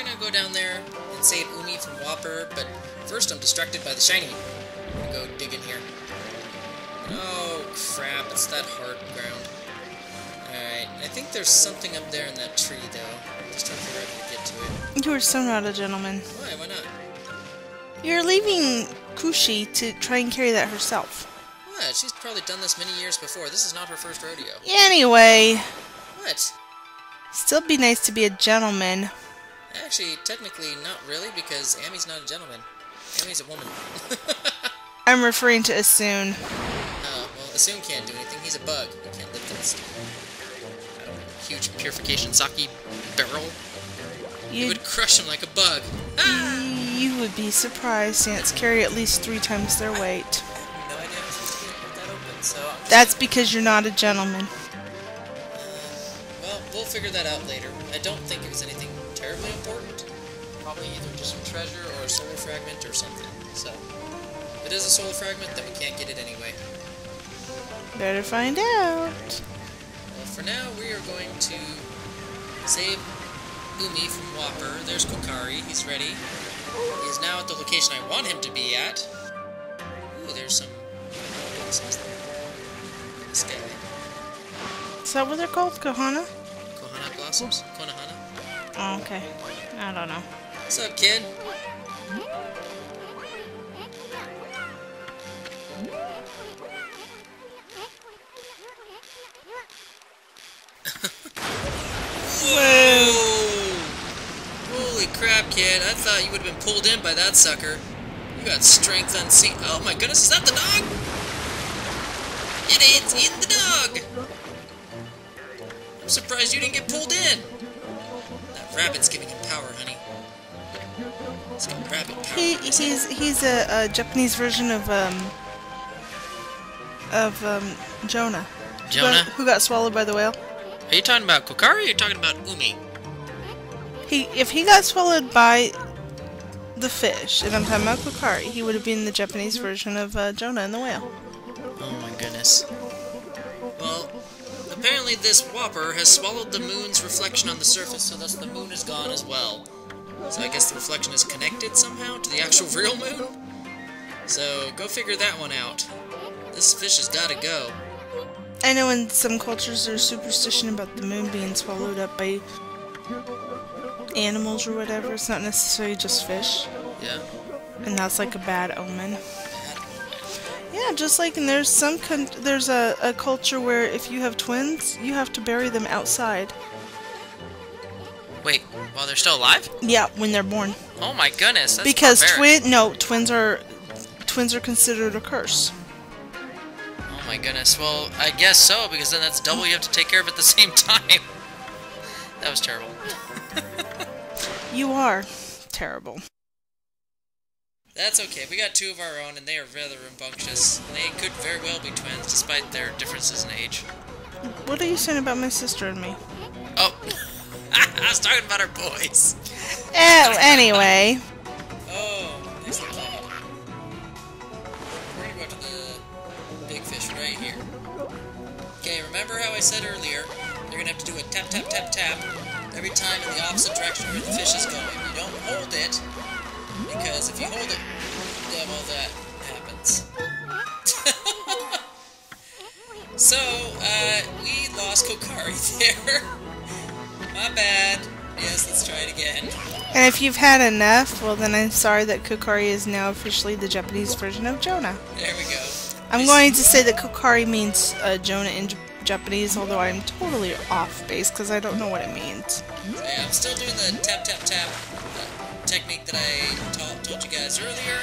gonna go down there and save Umi from Whopper, but first I'm distracted by the shiny. I'm gonna go dig in here. Oh, crap, it's that hard ground. Alright, I think there's something up there in that tree, though. I'm just trying to figure out how to get to it. You are so not a gentleman. Why? Why not? You're leaving Kushi to try and carry that herself. What? She's probably done this many years before. This is not her first rodeo. Anyway. What? Still be nice to be a gentleman. Actually, technically, not really, because Amy's not a gentleman. Amy's a woman. I'm referring to Asun. Oh, well, Asun can't do anything. He's a bug. He can't lift that stuff. I don't know, huge purification sake barrel. You would crush him like a bug. Ah! You would be surprised. Ants carry at least 3 times their weight. I have no idea how to get that open, so I'm just That's because you're not a gentleman. well, we'll figure that out later. I don't think it was anything terribly important. Probably either just some treasure or a solar fragment or something. So, if it is a solar fragment, then we can't get it anyway. Better find out. Well, for now, we are going to save Umi from Whopper. There's Kokari. He's ready. He is now at the location I want him to be at. Ooh, there's some... This guy. Is that what they're called? Kohana? Kohana blossoms? Konohana? Oh, okay. I don't know. What's up, kid? Whoa! Holy crap, kid. I thought you would have been pulled in by that sucker. You got strength unseen. Oh my goodness, is that the dog? It's eating the dog! I'm surprised you didn't get pulled in. That rabbit's giving him power, honey. He's got rabbit power. He's a Japanese version of Jonah. Jonah? Who got swallowed by the whale? Are you talking about Kokari or are you talking about Umi? If he got swallowed by the fish, and I'm talking about Kokari, he would have been the Japanese version of Jonah and the whale. Oh my goodness. Well, apparently this Whopper has swallowed the moon's reflection on the surface, so thus the moon is gone as well. So I guess the reflection is connected somehow to the actual real moon? So, go figure that one out. This fish has gotta go. I know in some cultures there's superstition about the moon being swallowed up by animals or whatever. It's not necessarily just fish. Yeah. And that's like a bad omen. Bad omen. Yeah, just like in there's a culture where if you have twins, you have to bury them outside. Wait, while they're still alive? Yeah, when they're born. Oh my goodness, that's because barbaric. twins are considered a curse. Oh my goodness, well, I guess so, because then that's double you have to take care of at the same time. That was terrible. You are terrible. That's okay, we got 2 of our own, and they are rather rambunctious. And they could very well be twins, despite their differences in age. What are you saying about my sister and me? Oh, I was talking about our boys. Oh, anyway. Oh, nice little cloud. We're gonna go to the big fish right here. Okay, remember how I said earlier, you're gonna have to do a tap, tap, tap, tap every time in the opposite direction where the fish is going. You don't hold it, because if you hold it, then well, that happens. So, we lost Kokari there. My bad. Yes, let's try it again. And if you've had enough, well then I'm sorry that Kokari is now officially the Japanese version of Jonah. There we go. I'm going to say that Kokari means Jonah in Japanese, although I'm totally off base because I don't know what it means. So yeah, I'm still doing the tap tap tap technique that I told you guys earlier.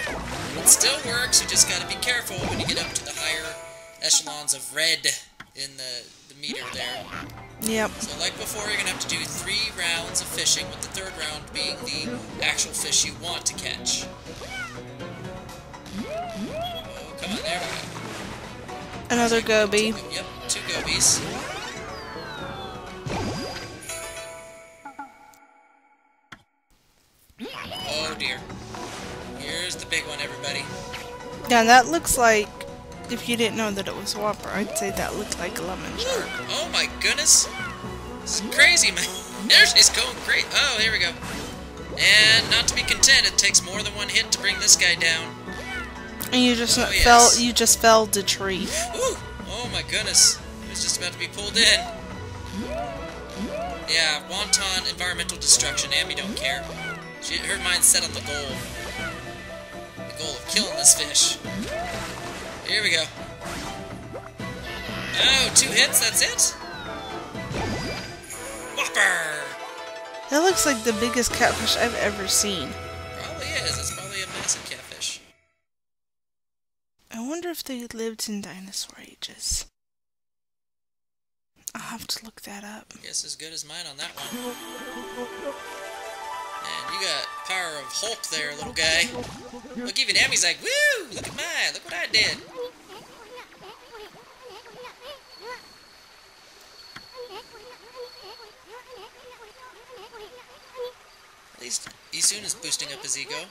It still works, you just gotta be careful when you get up to the higher echelons of red in the meter there. Yep. So like before, you're gonna have to do 3 rounds of fishing, with the 3rd round being the actual fish you want to catch. Oh, come on, there we go. Another goby. Yep, 2 gobies. Oh dear. Here's the big one, everybody. Yeah, that looks like, if you didn't know that it was a Whopper, I'd say that looked like a lemon shark. Oh my goodness! This is crazy, man. There she's going great. Oh, here we go. And not to be content, it takes more than one hit to bring this guy down. And you just yes. you just felled the tree. Ooh! Oh my goodness. He was just about to be pulled in. Yeah, wanton environmental destruction. Amy don't care. Her mind's set on the goal. The goal of killing this fish. Here we go. Oh, 2 hits, that's it? Whopper! That looks like the biggest catfish I've ever seen. Probably is. It's probably a massive catfish. I wonder if they lived in dinosaur ages. I'll have to look that up. Guess as good as mine on that one. And you got power of Hulk there, little guy. Look, even Amy's like, woo! Look at mine! Look what I did! At least Isun is boosting up his ego.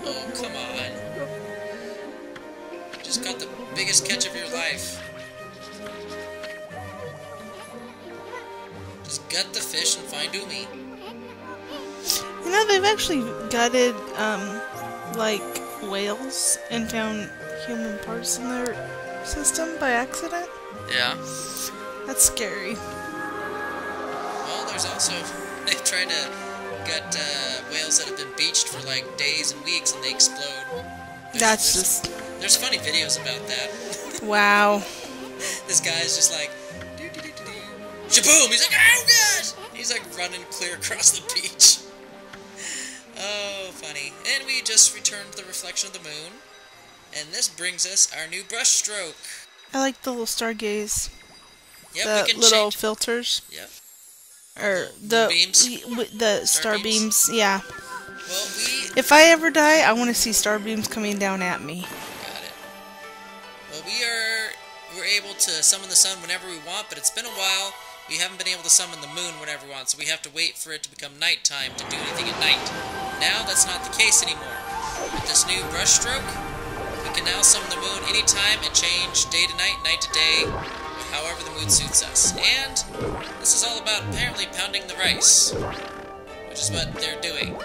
Oh, come on. Just got the biggest catch of your life. Just gut the fish and find Umi. You know, they've actually gutted, like, whales and found human parts in their system by accident. Yeah. That's scary. Well, there's also... They've tried to gut whales that have been beached for, like, days and weeks and they explode. There's funny videos about that. Wow. This guy's just like... Doo-doo-doo-doo-doo. Shaboom! He's like, oh gosh! He's like running clear across the beach. Oh, funny. And we just returned to the reflection of the moon. And this brings us our new brush stroke. I like the little stargaze. Yep, the we can little change. Filters. Yep. Or the beams? The star beams, yeah. Well, if I ever die, I want to see star beams coming down at me. Got it. Well, we're able to summon the sun whenever we want, but it's been a while. We haven't been able to summon the moon whenever we want, so we have to wait for it to become nighttime to do anything at night. Now that's not the case anymore. With this new brush stroke, we can now summon the moon anytime and change day to night, night to day, however the mood suits us. And this is all about apparently pounding the rice, which is what they're doing.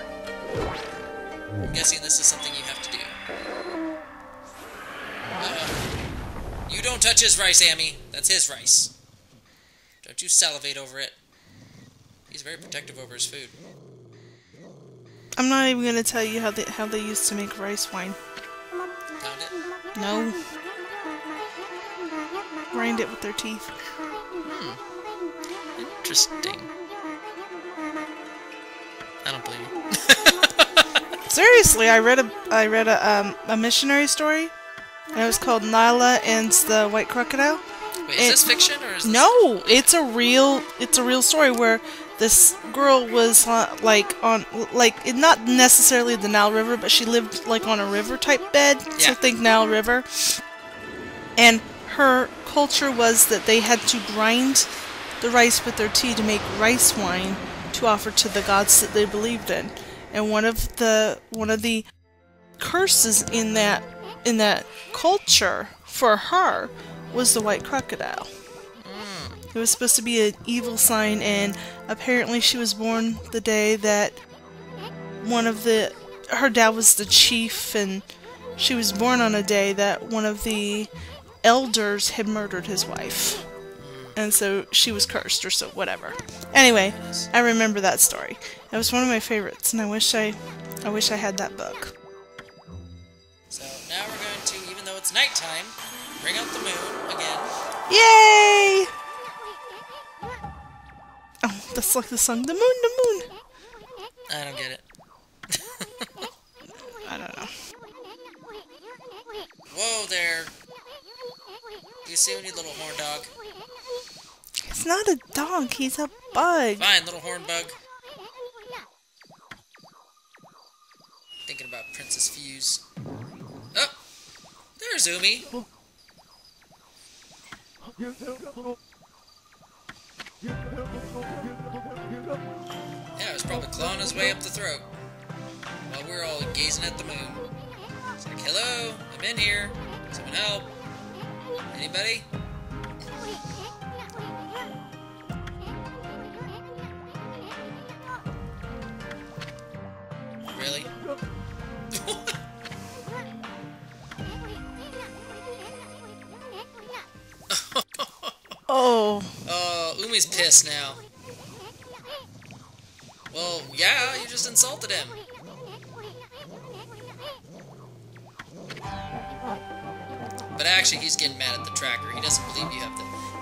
I'm guessing this is something you have to do. You don't touch his rice, Amy. That's his rice. Don't you salivate over it. He's very protective over his food. I'm not even gonna tell you how they used to make rice wine. Pound it? No. Grind it with their teeth. Interesting. I don't believe you. Seriously, I read a missionary story, and it was called Nyla and the White Crocodile. Wait, is this fiction or is this... No, it's a real story where this girl was not necessarily the Nile River, but she lived like on a river type bed. Yeah. So think Nile River. And her culture was that they had to grind the rice with their tea to make rice wine to offer to the gods that they believed in. And one of the curses in that culture for her was the white crocodile. It was supposed to be an evil sign, and apparently she was born the day that her dad was the chief, and she was born on a day that one of the elders had murdered his wife. And so she was cursed, or so, whatever. Anyway, I remember that story. It was one of my favorites, and I wish I had that book. So now we're going to, even though it's nighttime, bring out the moon again. Yay! Oh, that's like the song, the moon. I don't get it. I don't know. Whoa there. You see any little horn dog? It's not a dog, he's a bug. Fine, little horn bug. Thinking about Princess Fuse. Oh! There's Umi. Yeah, he was probably clawing his way up the throat while we were all gazing at the moon. It's like, hello, I'm in here. Someone help! Anybody? Really? Oh. Oh, Umi's pissed now. Well, yeah, you just insulted him. But actually, he's getting mad at the tracker. He doesn't believe you have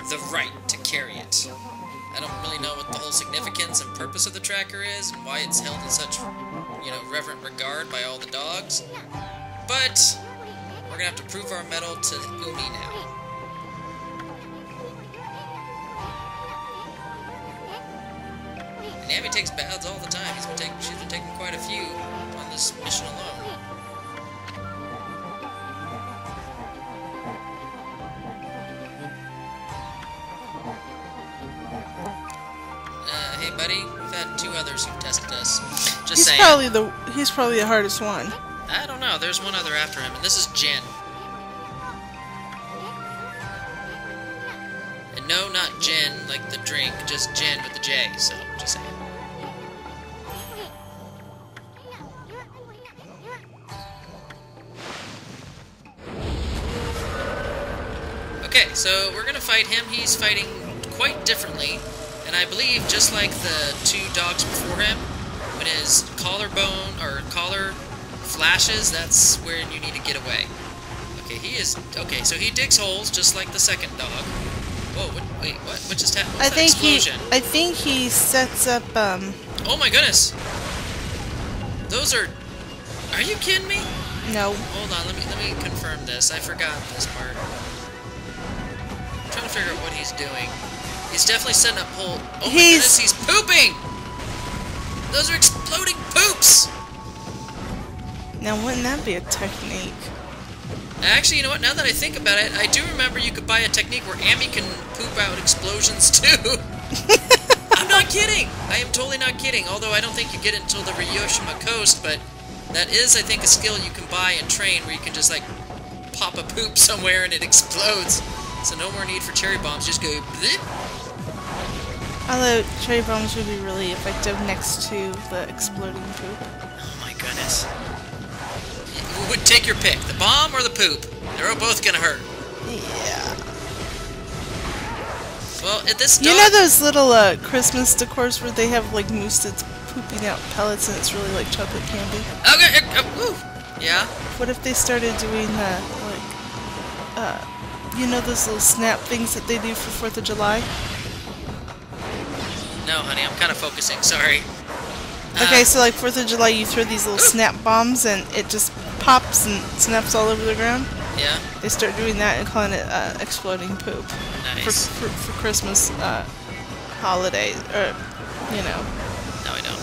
the right to carry it. I don't really know what the whole significance and purpose of the tracker is and why it's held in such, reverent regard by all the dogs. But we're gonna have to prove our mettle to Umi now. And Abby takes baths all the time. She's been taking quite a few on this mission alone. Hey buddy, we've had 2 others who've tested us. Just saying. He's probably the hardest one. I don't know. There's one other after him, and this is Jin. And no, not gin, like the drink, just gin with the J, so just saying. Okay, so we're gonna fight him. He's fighting quite differently, and I believe just like the 2 dogs before him, when his collarbone or collar flashes, that's where you need to get away. Okay, okay, so he digs holes just like the second dog. Whoa, wait, what? What just happened? What's that explosion? I think he sets up, Oh my goodness! Those are you kidding me? No. Hold on, let me confirm this. I forgot this part. I'm trying to figure out what he's doing. He's definitely setting up hole. Oh my goodness, he's pooping! Those are exploding poops! Now, wouldn't that be a technique? Actually, you know what? Now that I think about it, I do remember you could buy a technique where Amy can poop out explosions too. I'm not kidding! I am totally not kidding, although I don't think you get it until the Ryoshima coast, but that is, I think, a skill you can buy and train where you can just, like, pop a poop somewhere and it explodes. So no more need for cherry bombs, just go blip. Although cherry bombs would be really effective next to the exploding poop. Oh my goodness. Take your pick, the bomb or the poop. They're both gonna hurt. Yeah. Well, at this You know those little Christmas decors where they have like moose that's pooping out pellets and it's really like chocolate candy? Okay, woo. Yeah? What if they started doing you know those little snap things that they do for 4th of July? No, honey, I'm kind of focusing, sorry. Okay, so like 4th of July you throw these little snap bombs and it just pops and snaps all over the ground? Yeah. They start doing that and calling it exploding poop. Nice. For Christmas holiday, or, you know. No, I don't.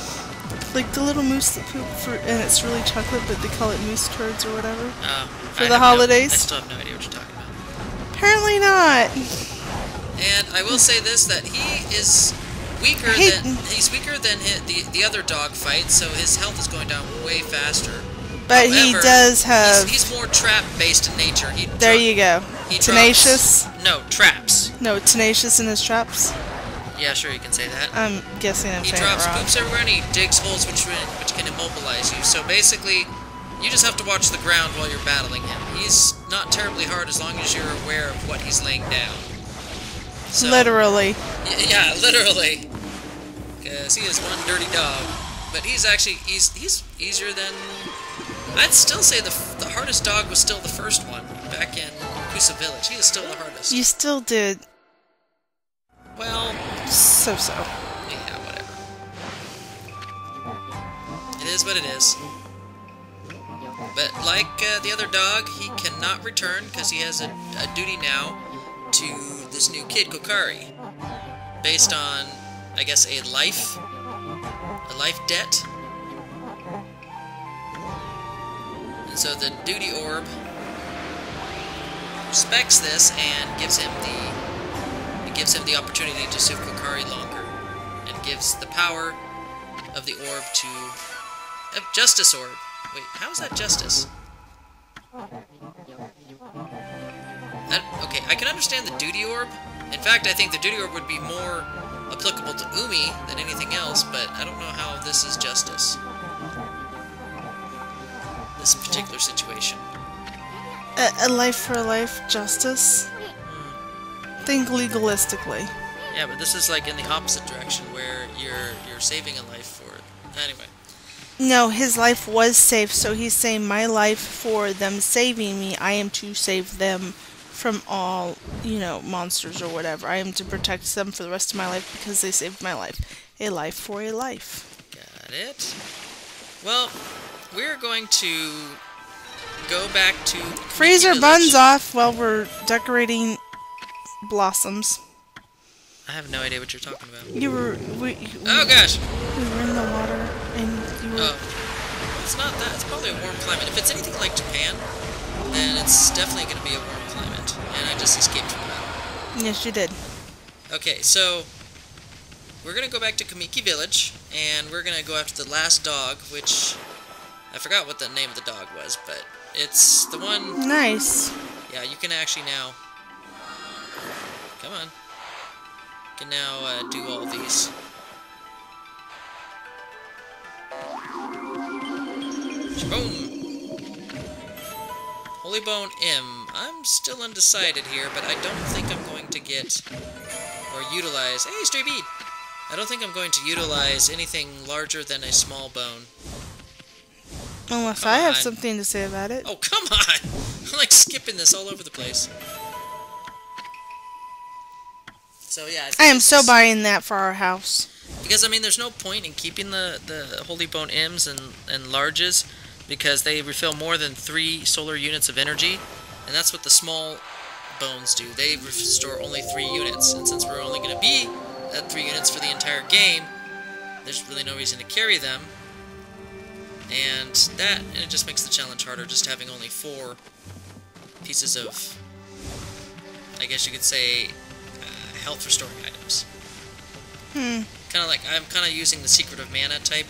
Like the little moose that poop and it's really chocolate, but they call it moose turds or whatever. For the I holidays. still have no idea what you're talking about. Apparently not. And I will say this, that he is weaker than the other dog fight, so his health is going down way faster. But however, he does have... He's more trap-based in nature. There you go. Tenacious? No, traps. No, tenacious in his traps? Yeah, sure, you can say that. I'm guessing I'm saying it wrong. He drops poops everywhere and he digs holes which can immobilize you. So basically, you just have to watch the ground while you're battling him. He's not terribly hard as long as you're aware of what he's laying down. So, literally. Yeah, literally. Because he is one dirty dog. But he's actually, he's easier than... I'd still say the hardest dog was still the first one, back in Kusa Village. He is still the hardest. You still did. Well... So-so. Yeah, whatever. It is what it is. But like the other dog, he cannot return because he has a duty now to this new kid, Kokari. Based on, I guess, a life debt. And so the duty orb respects this and gives him the opportunity to serve Kokari longer, and gives the power of the orb to Justice Orb. Wait, how is that justice? Okay, I can understand the duty orb. In fact, I think the duty orb would be more applicable to Umi than anything else, but I don't know how this is justice. This particular situation. A life for a life justice? Think legalistically. Yeah, but this is like in the opposite direction, where you're saving a life for it. Anyway. No, his life was saved, so he's saying my life for them saving me, I am to save them from all, you know, monsters or whatever. I am to protect them for the rest of my life because they saved my life. A life for a life. Got it. Well, we're going to go back to Freeze our buns off while we're decorating blossoms. I have no idea what you're talking about. Oh gosh! We were in the water and you were... Oh. It's not that. It's probably a warm climate. If it's anything like Japan, then it's definitely going to be a warm climate. And I just escaped from that. Yes, you did. Okay, so we're going to go back to Kamiki Village, and we're going to go after the last dog, which I forgot what the name of the dog was, but it's the one... Nice. Yeah, you can actually now... Come on. You can now do all these. Boom! Holy Bone M. I'm still undecided here, but I don't think I'm going to get or utilize... Hey, stray bead! I don't think I'm going to utilize anything larger than a small bone. Unless Come I have on. something to say about it. Oh, come on! I'm like skipping this all over the place. So yeah, I am so buying that for our house. Because, I mean, there's no point in keeping the Holy Bone M's and larges, because they refill more than 3 solar units of energy, and that's what the small bones do. They restore only 3 units, and since we're only going to be at 3 units for the entire game, there's really no reason to carry them, and it just makes the challenge harder, just having only 4 pieces of, I guess you could say, health restoring items. Kind of like, I'm kind of using the Secret of Mana type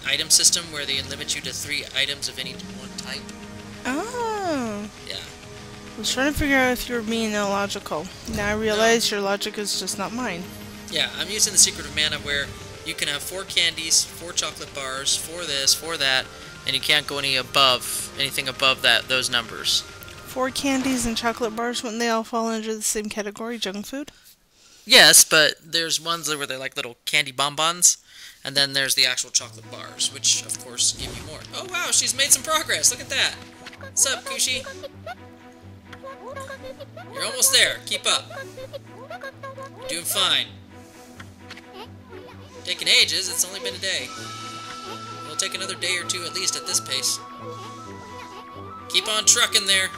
item system where they limit you to 3 items of any one type. Oh. Yeah. I was trying to figure out if you were being illogical. Now I realize your logic is just not mine. Yeah, I'm using the Secret of Mana where you can have 4 candies, 4 chocolate bars, 4 this, 4 that, and you can't go anything above those numbers. 4 candies and chocolate bars, wouldn't they all fall under the same category, junk food? Yes, but there's ones where they're like little candy bonbons, and then there's the actual chocolate bars, which, of course, give you more. Oh, wow, she's made some progress. Look at that. What's up, Kushi? You're almost there. Keep up. You're doing fine. Taking ages. It's only been a day. It'll take another day or 2 at least at this pace. Keep on trucking there.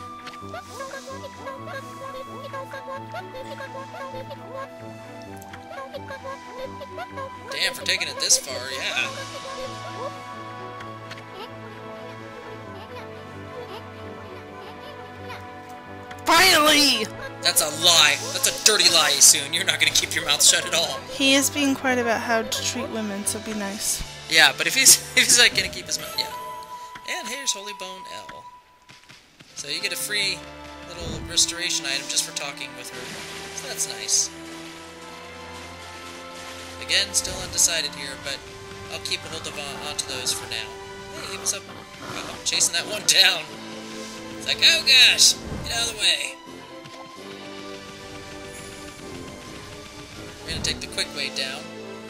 Damn, for taking it this far, yeah. Finally! That's a lie. That's a dirty lie, Soon. You're not going to keep your mouth shut at all. He is being quiet about how to treat women, so be nice. Yeah, but if he's like going to keep his mouth... Yeah. And here's Holy Bone L. So you get a free little restoration item just for talking with her. So that's nice. Again, still undecided here, but I'll keep a hold of onto those for now. Hey, what's up? Oh, I'm chasing that one down. It's like, oh gosh, get out of the way. We're gonna take the quick way down,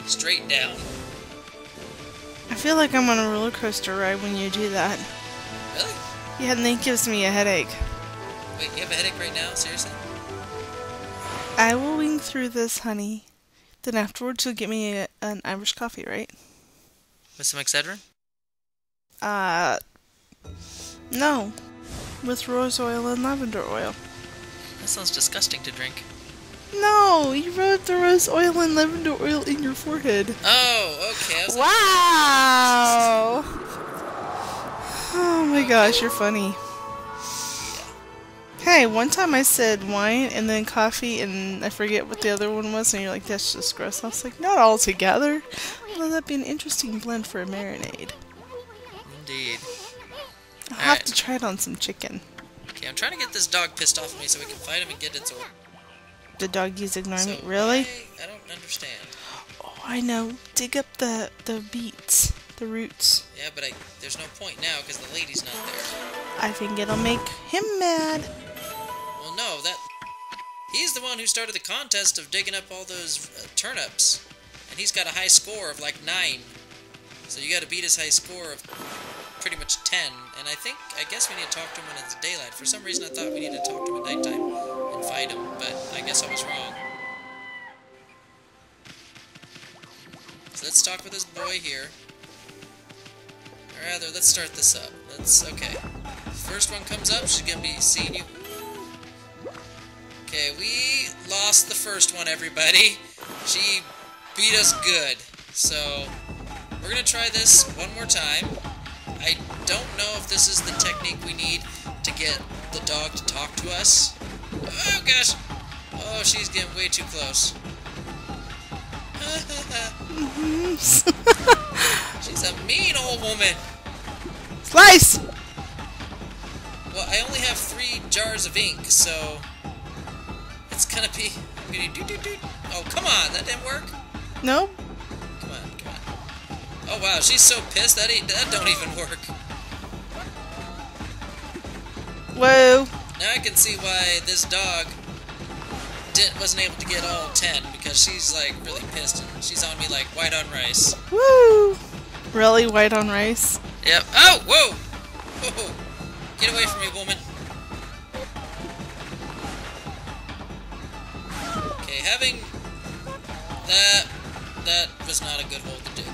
straight down. I feel like I'm on a roller coaster ride when you do that. Really? Yeah, and then it gives me a headache. Wait, you have a headache right now? Seriously? I will wing through this, honey. Then afterwards you'll get me an Irish coffee, right? With some Excedrin? No. With rose oil and lavender oil. That sounds disgusting to drink. No, you rub the rose oil and lavender oil in your forehead. Oh, okay. Wow! Oh my gosh, you're funny. Hey, one time I said wine and then coffee and I forget what the other one was and you're like, that's just gross. I was like, not all together. Well, that'd be an interesting blend for a marinade. Indeed. I'll have to try it on some chicken. Okay, I'm trying to get this dog pissed off at me so we can fight him and get its order. The doggies ignoring me. So Really? I don't understand. Oh, I know. Dig up the beets. The roots. Yeah, but there's no point now because the lady's not there. I think it'll make him mad. Well, no, he's the one who started the contest of digging up all those turnips. And he's got a high score of like 9. So you gotta beat his high score of pretty much 10. And I guess we need to talk to him when it's daylight. For some reason I thought we needed to talk to him at nighttime and fight him, but I guess I was wrong. So let's talk with this boy here. Or rather, let's start this up. Okay. First one comes up, she's gonna be seeing you. Okay, we lost the first one, everybody. She beat us good. So, we're gonna try this one more time. I don't know if this is the technique we need to get the dog to talk to us. Oh, gosh! Oh, she's getting way too close. She's a mean old woman. Slice! Well, I only have 3 jars of ink, so it's gonna be. I'm gonna do. Oh, come on, that didn't work. No. Come on. Oh wow, she's so pissed that don't even work. Whoa. Now I can see why this dog wasn't able to get all 10 because she's like really pissed and she's on me like white on rice. Woo! Really, white on rice? Yep. Oh, whoa! Whoa! Get away from me, woman. Okay, having that was not a good hole to dig.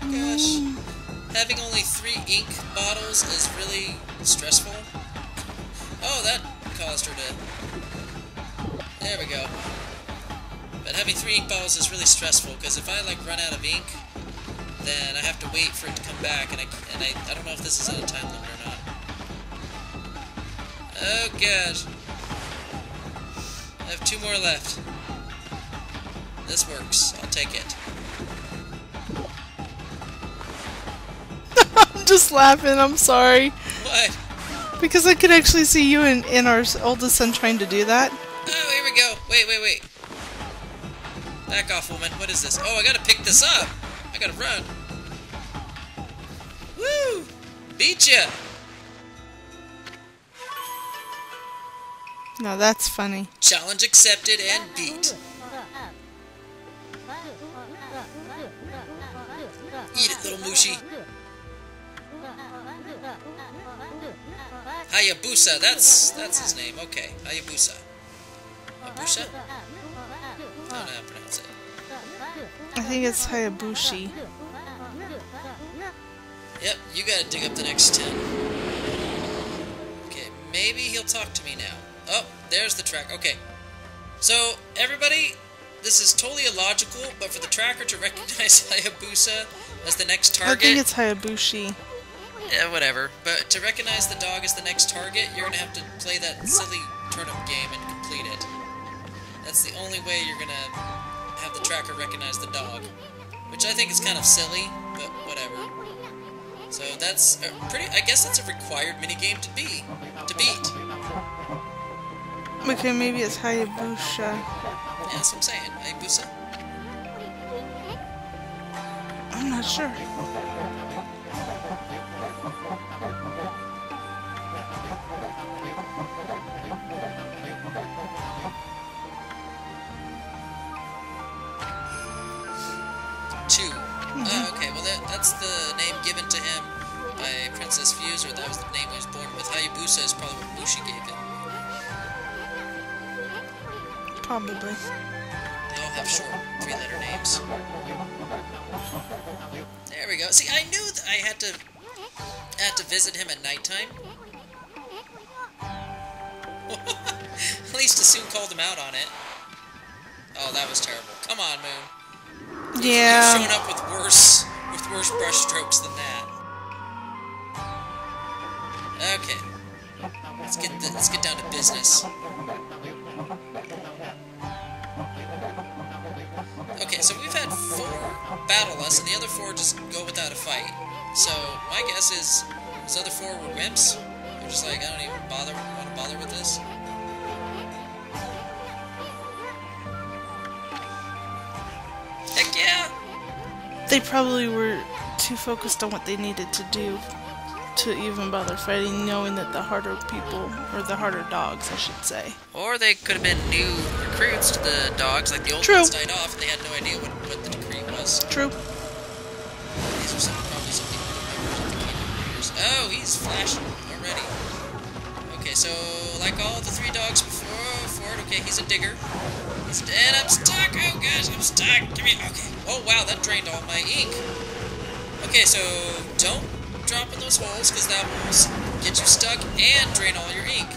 Gosh. Having only 3 ink bottles is really stressful. Oh, that caused her to... There we go. But having 3 ink bottles is really stressful, because if I, like, run out of ink, then I have to wait for it to come back, and I don't know if this is at a time limit or not. Oh, gosh. I have 2 more left. This works. I'll take it. I'm just laughing, I'm sorry. What? Because I could actually see you and our oldest son trying to do that. Oh, here we go. Wait. Back off, woman. What is this? Oh, I gotta pick this up. I gotta run. Woo! Beat ya! No, that's funny. Challenge accepted and beat. Eat it, little mushy. Hayabusa, that's his name. Okay, Hayabusa. Hayabusa? I don't know how to pronounce it. I think it's Hayabushi. Yep, you gotta dig up the next 10. Okay, maybe he'll talk to me now. Oh, there's the track. Okay. So, everybody, this is totally illogical, but for the tracker to recognize Hayabusa as the next target... I think it's Hayabushi. Yeah, whatever. But to recognize the dog as the next target, you're gonna have to play that silly turnip game and complete it. That's the only way you're gonna have the tracker recognize the dog. Which I think is kind of silly, but whatever. So that's I guess that's a required minigame to beat. Okay, maybe it's Hayabusa. Yeah, that's what I'm saying. Hayabusa. I'm not sure. Oh, okay, well that's the name given to him by Princess Fuse, or that was the name he was born with. Hayabusa is probably what Bushi gave him. Probably. They all have short 3-letter names. There we go. See, I knew that I had to visit him at nighttime. At least I soon called him out on it. Oh, that was terrible. Come on, Moon. Yeah. You've shown up with worse brush strokes than that. Okay. Let's get down to business. Okay, so we've had 4 battle us, and the other 4 just go without a fight. So my guess is those other 4 were wimps. You're just like, I don't even want to bother with this. Heck yeah! They probably were too focused on what they needed to do to even bother fighting, knowing that the harder people, or the harder dogs, I should say. Or they could have been new recruits to the dogs, like the old True. ones died off and they had no idea what the decree was. True. These are probably some people members of the Kingdom Warriors. Oh, he's flashing already. Okay, so like all the 3 dogs before Ford, okay, he's a digger. And I'm stuck! Oh gosh, I'm stuck! Give me... Okay. Oh wow, that drained all my ink. Okay, so don't drop in those holes, because that will get you stuck and drain all your ink.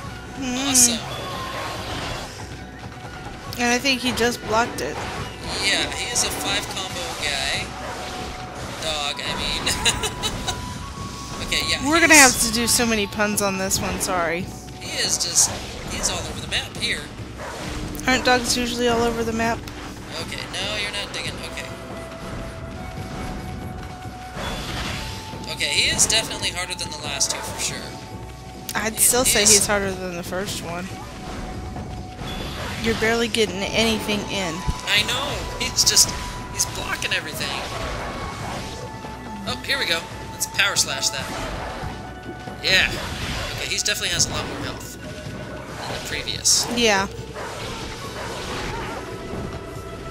Awesome. And I think he just blocked it. Yeah, he is a 5 combo guy. Dog, I mean. Okay, yeah. We're gonna have to do so many puns on this one, sorry. He is just... He's all over the map here. Aren't dogs usually all over the map? Okay, no, you're not digging. Okay. Okay, he is definitely harder than the last 2 for sure. I'd still say he's harder than the first one. You're barely getting anything in. I know! He's blocking everything. Oh, here we go. Let's power slash that. Yeah. Okay, he definitely has a lot more health than the previous. Yeah.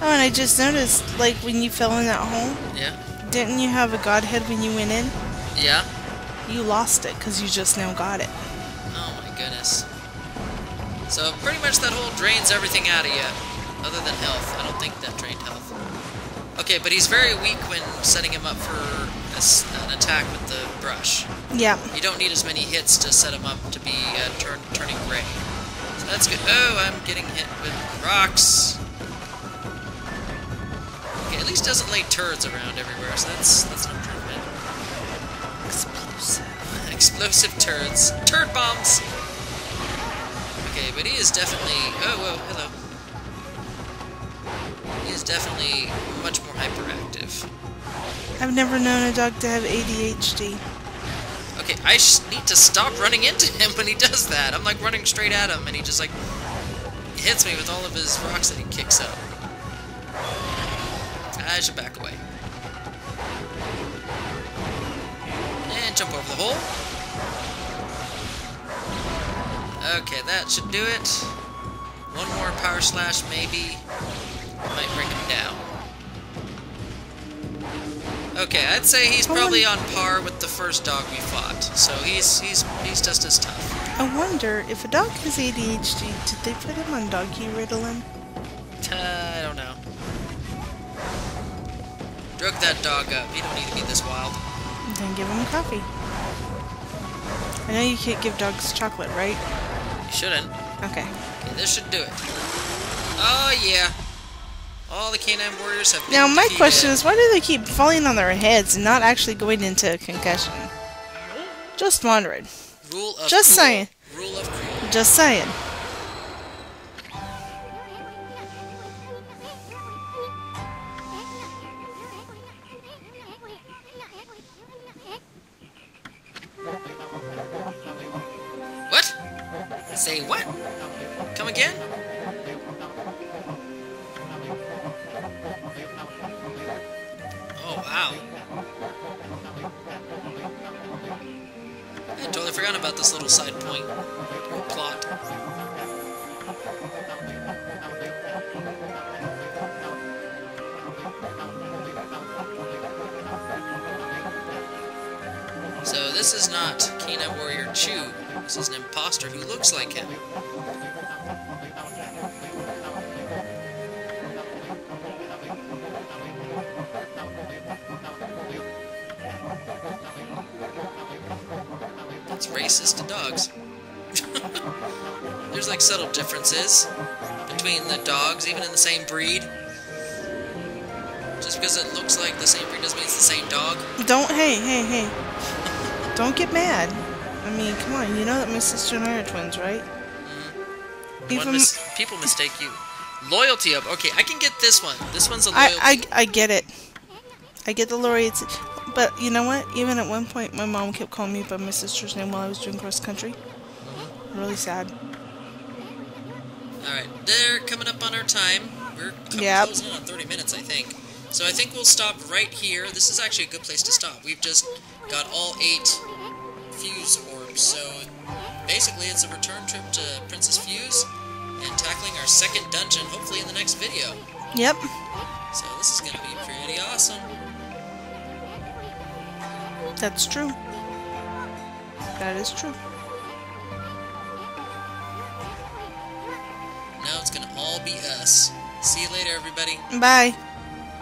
Oh, and I just noticed, like, when you fell in that hole, Yeah? didn't you have a godhead when you went in? Yeah? You lost it, because you just now got it. Oh my goodness. So pretty much that hole drains everything out of you, other than health. I don't think that drained health. Okay, but he's very weak when setting him up for an attack with the brush. Yeah. You don't need as many hits to set him up to be turning gray. So that's good. Oh, I'm getting hit with rocks. Okay, at least doesn't lay turds around everywhere, so that's an improvement. Explosive. Explosive turds. Turd bombs! Okay, but he is definitely... Oh, whoa, hello. He is definitely much more hyperactive. I've never known a dog to have ADHD. Okay, I need to stop running into him when he does that. I'm like running straight at him and he just like hits me with all of his rocks that he kicks up. I should back away. And jump over the hole. Okay, that should do it. One more power slash, maybe. Might bring him down. Okay, I'd say he's probably on par with the first dog we fought. So he's just as tough. I wonder, if a dog has ADHD, did they put him on doggy Ritalin? I don't know. Drug that dog up. He don't need to be this wild. Then give him coffee. I know you can't give dogs chocolate, right? You shouldn't. Okay. Okay, this should do it. Oh, yeah. All the canine warriors have been Now, my defeated. question is, why do they keep falling on their heads and not actually going into a concussion? Just wondering. Rule of Just cool. saying. Rule of cool. Just saying. What? Say what? Come again? Oh, wow. I totally forgot about this little side point or plot. So this is not Canine Warrior Chew. This is an imposter who looks like him. That's racist to dogs. There's like subtle differences between the dogs, even in the same breed. Just because it looks like the same breed doesn't mean it's the same dog. Don't, hey. Don't get mad. I mean, come on, you know that my sister and I are twins, right? People mistake you. Loyalty up. Okay, I can get this one. This one's a loyalty. I get it. I get the loyalty. But you know what? Even at one point, my mom kept calling me by my sister's name while I was doing cross country. Really sad. Alright, they're coming up on our time. We're closing in on 30 minutes, I think. So I think we'll stop right here. This is actually a good place to stop. We've just got all 8 fuse orbs, so basically it's a return trip to Princess Fuse and tackling our second dungeon, hopefully in the next video. Yep. So this is going to be pretty awesome. That's true. That is true. Now it's going to all be us. See you later, everybody. Bye.